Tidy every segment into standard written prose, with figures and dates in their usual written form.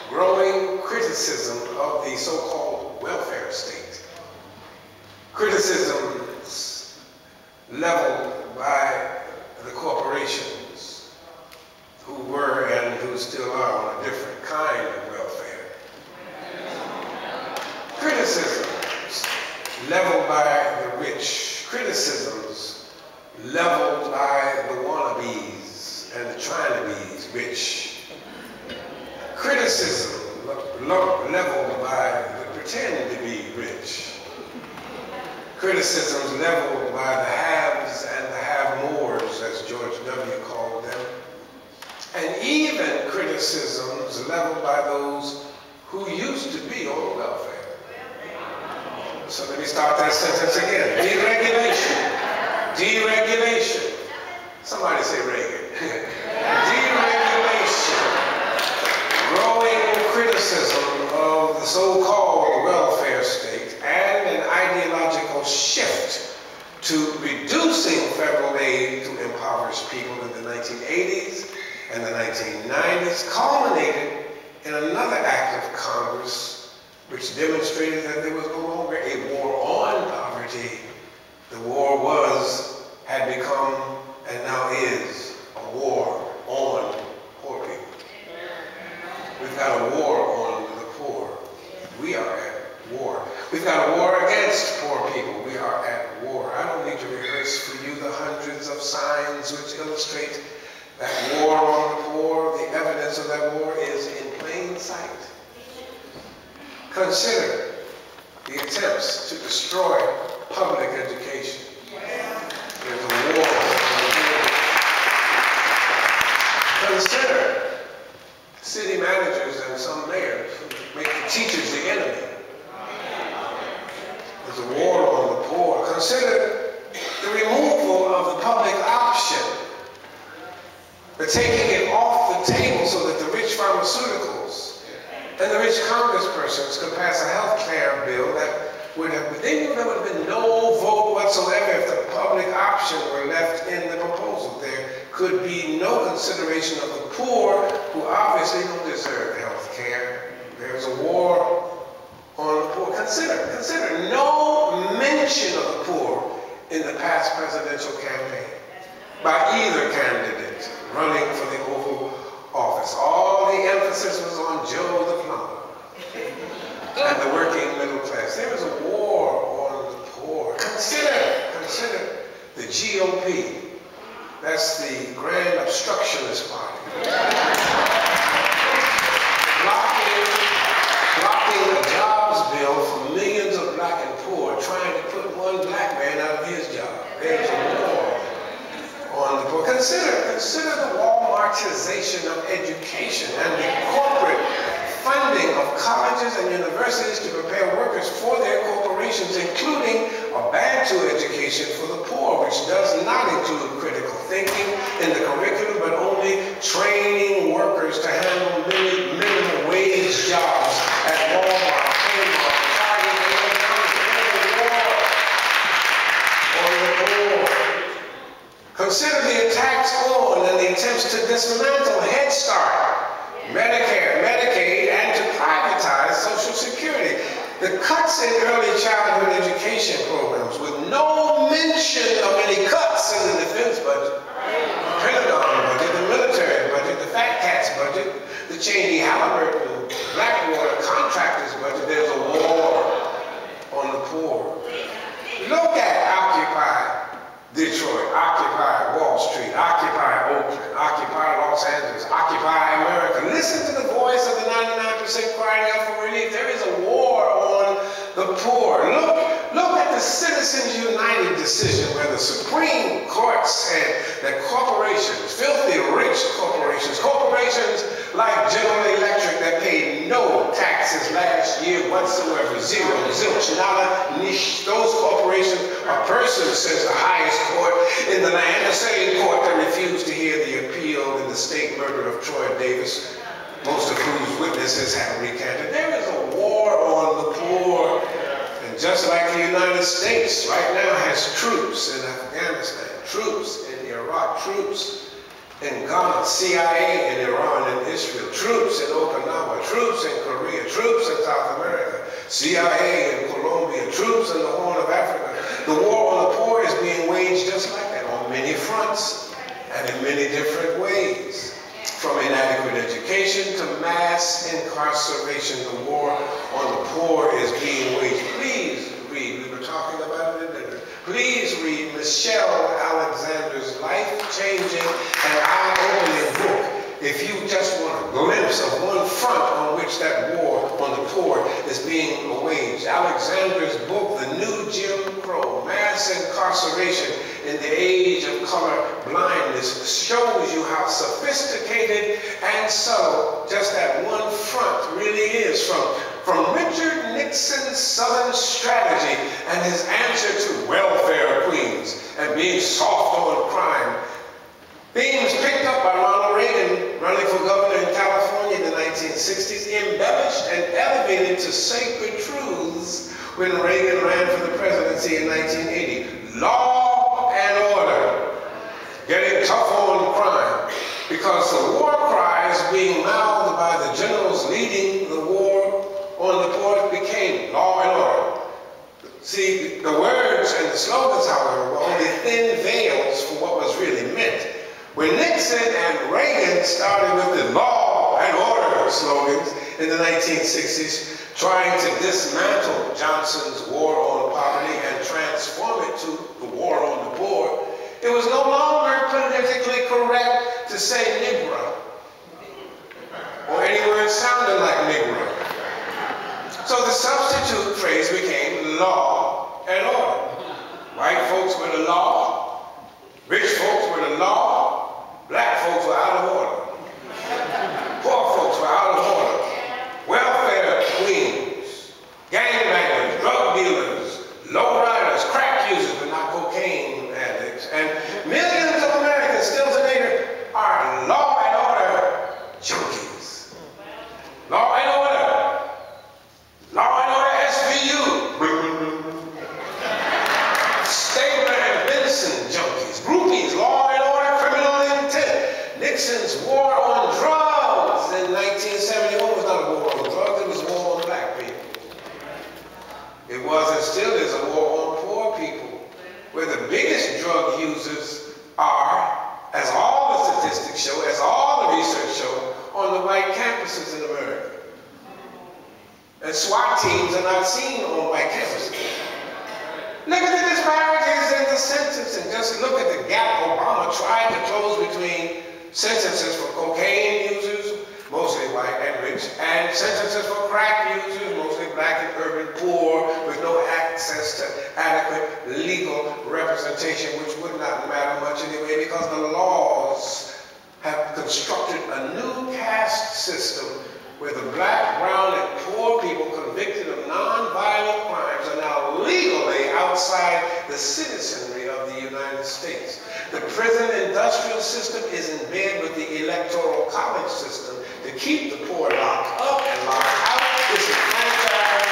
growing criticism of the so-called welfare state. Criticisms leveled by the corporations who were and who still are on a different kind of welfare. Criticisms leveled by the rich. Criticisms leveled by the wannabes and the trying to be rich. Criticism leveled by the pretend to be rich. Criticisms leveled by the haves and the have-mores, as George W. called them. And even criticisms leveled by those who used to be on welfare. So let me start that sentence again. Deregulation. Deregulation. Somebody say Reagan. Deregulation. Growing criticism of the so-called welfare state and an ideological shift to reducing federal aid to impoverished people in the 1980s and the 1990s culminated in another act of Congress which demonstrated that there was no longer a war on poverty. The war had become, and now is, a war on poor people. We've got a war on the poor. We are at war. We've got a war against poor people. We are at war. I don't need to rehearse for you the hundreds of signs which illustrate that war on the poor. The evidence of that war is in plain sight. Consider the attempts to destroy public education. There's a war on the poor. Consider city managers and some mayors who make the teachers the enemy. There's a war on the poor. Consider the removal of the public option, the taking it off the table so that the rich pharmaceuticals and the rich congresspersons could pass a health care bill that would have, they knew there would have been no vote whatsoever if the public option were left in the proposal. There could be no consideration of the poor who obviously don't deserve health care. There's a war on the poor. Consider no mention of the poor in the past presidential campaign by either candidate running for the Oval Office. All the emphasis was on Joe the plumber and the working middle class. There is a war on the poor. Consider the GOP. That's the Grand Obstructionist Party. Blocking a jobs bill for millions of black and poor, trying to put one black man out of his job. There's a war on the poor. Consider the Walmartization of education and the corporate funding of colleges and universities to prepare workers for their corporations, including a bad-to education for the poor, which does not include critical thinking in the curriculum, but only training workers to handle minimum wage jobs at Walmart, Kmart, Target, and war on the poor. Consider the attacks on and the attempts to dismantle Head Start, Medicare, Medicaid, and to privatize Social Security. The cuts in early childhood education programs with no mention of any cuts in the defense budget, the Pentagon budget, the military budget, the Fat Cats budget, the Cheney Halliburton, Blackwater contractors budget. There's a war on the poor. Look at Occupy Detroit, Occupy Wall Street, Occupy Oakland, Occupy Los Angeles, Occupy America. Listen to the voice of the 99% crying out for relief. There is a war on the poor. Look at the Citizens United decision where the Supreme Court said that corporations, filthy rich corporations like General Electric that paid no taxes last year whatsoever, zero, zilch, nada, niche. Those corporations are persons, says the highest court in the land, the same court that refused to hear the appeal in the state murder of Troy Davis, most of whose witnesses have recanted. There is a war on the poor. And just like the United States right now has troops in Afghanistan, troops in Iraq, troops in Ghana, CIA in Iran and Israel, troops in Okinawa, troops South America, CIA in Colombia, troops in the Horn of Africa. The war on the poor is being waged just like that on many fronts and in many different ways. From inadequate education to mass incarceration, the war on the poor is being waged. Please read, we were talking about it at dinner. Please read Michelle Alexander's life-changing and eye-opening book if you just want a glimpse of one front on which that war on the poor is being waged. Alexander's book, The New Jim Crow, Mass Incarceration in the Age of Color Blindness, shows you how sophisticated and subtle just that one front really is. From Richard Nixon's Southern strategy and his answer to welfare queens and being soft on crime, themes picked up by Ronald Reagan running for governor in California in the 1960s, embellished and elevated to sacred truths when Reagan ran for the presidency in 1980. Law and order, getting tough on crime, because the war cries being mouthed by the generals leading the war on the poor became law and order. See, the words and the slogans, however, were only thin veils for what was really meant. When Nixon and Reagan started with the law and order slogans in the 1960s, trying to dismantle Johnson's war on poverty and transform it to the war on the poor, it was no longer politically correct to say Negro or any word sounding like Negro. So the substitute phrase became law and order. White folks were the law, rich folks were the law, black folks were out of order. Poor folks were out of order. Welfare queens, gangbangers, drug dealers, lowriders, crack users, but not cocaine addicts. And millions of Americans still today are law and order junkies. Law and order. Law and order SVU. Stabler and Benson junkies. Groupies, law and order, criminal intent. Nixon's war on drugs in 1971 was not a war on drugs, it was a war on black people. It was and still is a war on poor people, where the biggest drug users are, as all the statistics show, as all the research show, on the white campuses in America. And SWAT teams are not seen on white campuses. Look at the disparities in the sentencing. Just look at the gap Obama tried to close between sentences for cocaine users, mostly white and rich, and sentences for crack users, mostly black and urban poor, with no access to adequate legal representation, which would not matter much anyway, because the laws have constructed a new caste system where the black, brown, and poor people convicted of non-violent crimes are now legally outside the citizenry of the United States. The prison industrial system is in bed with the electoral college system to keep the poor locked up and locked out, disenfranchised,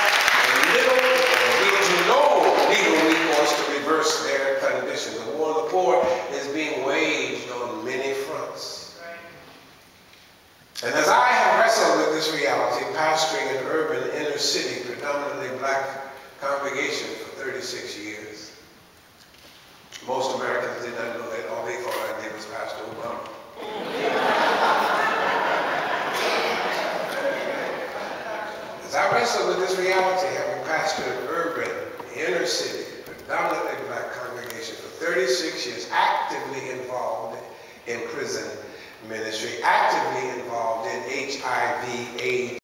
and little to no legal recourse to reverse their condition. The war on the poor is being waged on many fronts. And as I have wrestled with this reality, pastoring an urban inner city, predominantly black congregation for 36 years, most Americans did not know that. All they thought I did was Pastor Obama. As I wrestled with this reality, having pastored an urban inner city, predominantly black congregation for 36 years, actively involved in prison ministry, actively involved in HIV/AIDS